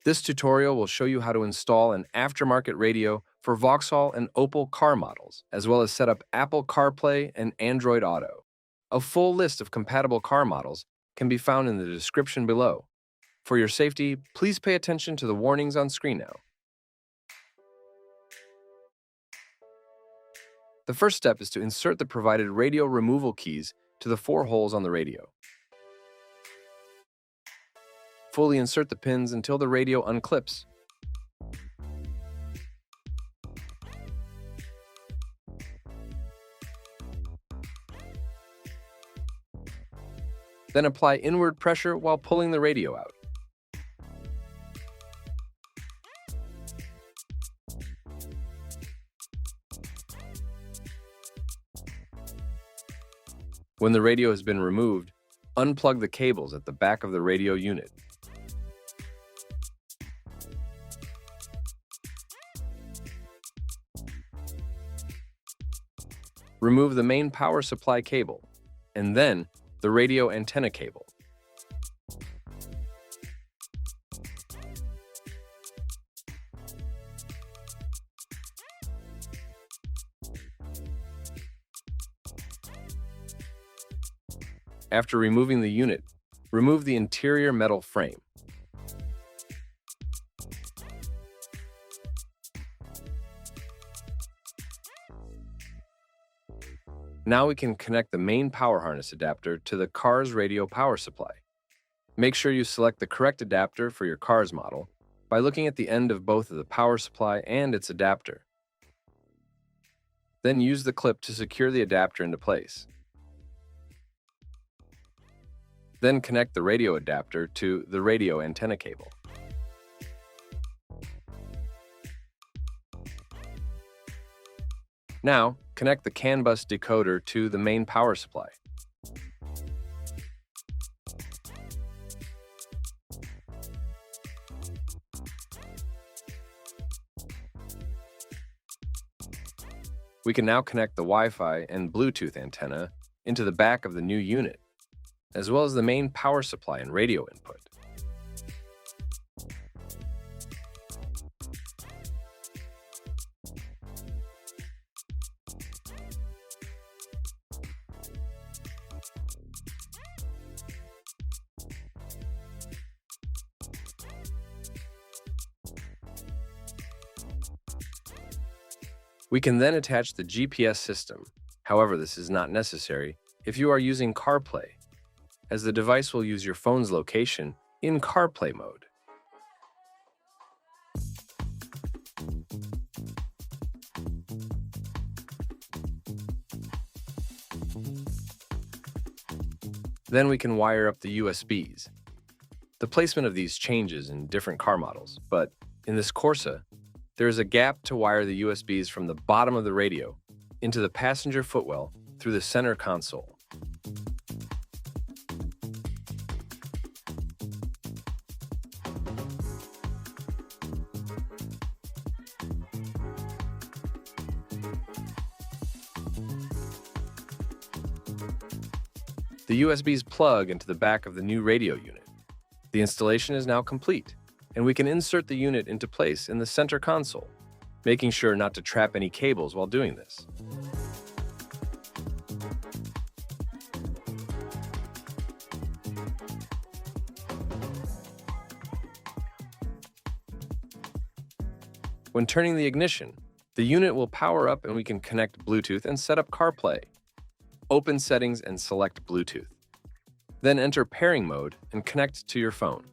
This tutorial will show you how to install an aftermarket radio for Vauxhall and Opel car models, as well as set up Apple CarPlay and Android Auto. A full list of compatible car models can be found in the description below. For your safety, please pay attention to the warnings on screen now. The first step is to insert the provided radio removal keys to the 4 holes on the radio. Fully insert the pins until the radio unclips. Then apply inward pressure while pulling the radio out. When the radio has been removed, unplug the cables at the back of the radio unit. Remove the main power supply cable, and then the radio antenna cable. After removing the unit, remove the interior metal frame. Now we can connect the main power harness adapter to the car's radio power supply. Make sure you select the correct adapter for your car's model by looking at the end of both of the power supply and its adapter. Then use the clip to secure the adapter into place. Then connect the radio adapter to the radio antenna cable. Now, connect the CanBus decoder to the main power supply. We can now connect the Wi-Fi and Bluetooth antenna into the back of the new unit, as well as the main power supply and radio input. We can then attach the GPS system. However, this is not necessary if you are using CarPlay, as the device will use your phone's location in CarPlay mode. Then we can wire up the USBs. The placement of these changes in different car models, but in this Corsa, there is a gap to wire the USBs from the bottom of the radio into the passenger footwell through the center console. The USBs plug into the back of the new radio unit. The installation is now complete, and we can insert the unit into place in the center console, making sure not to trap any cables while doing this. When turning the ignition, the unit will power up and we can connect Bluetooth and set up CarPlay. Open Settings and select Bluetooth. Then enter pairing mode and connect to your phone.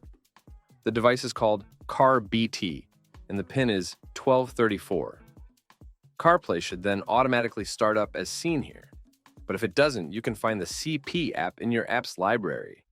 The device is called Car BT, and the pin is 1234. CarPlay should then automatically start up as seen here, but if it doesn't, you can find the CP app in your app's library.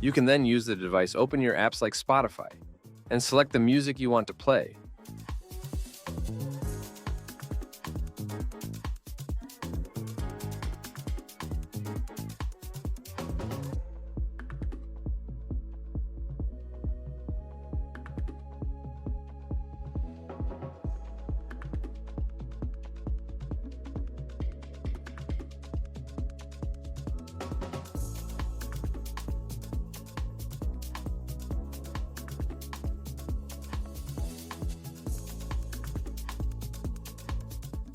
You can then use the device, open your apps like Spotify, and select the music you want to play.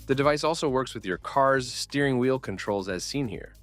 The device also works with your car's steering wheel controls as seen here.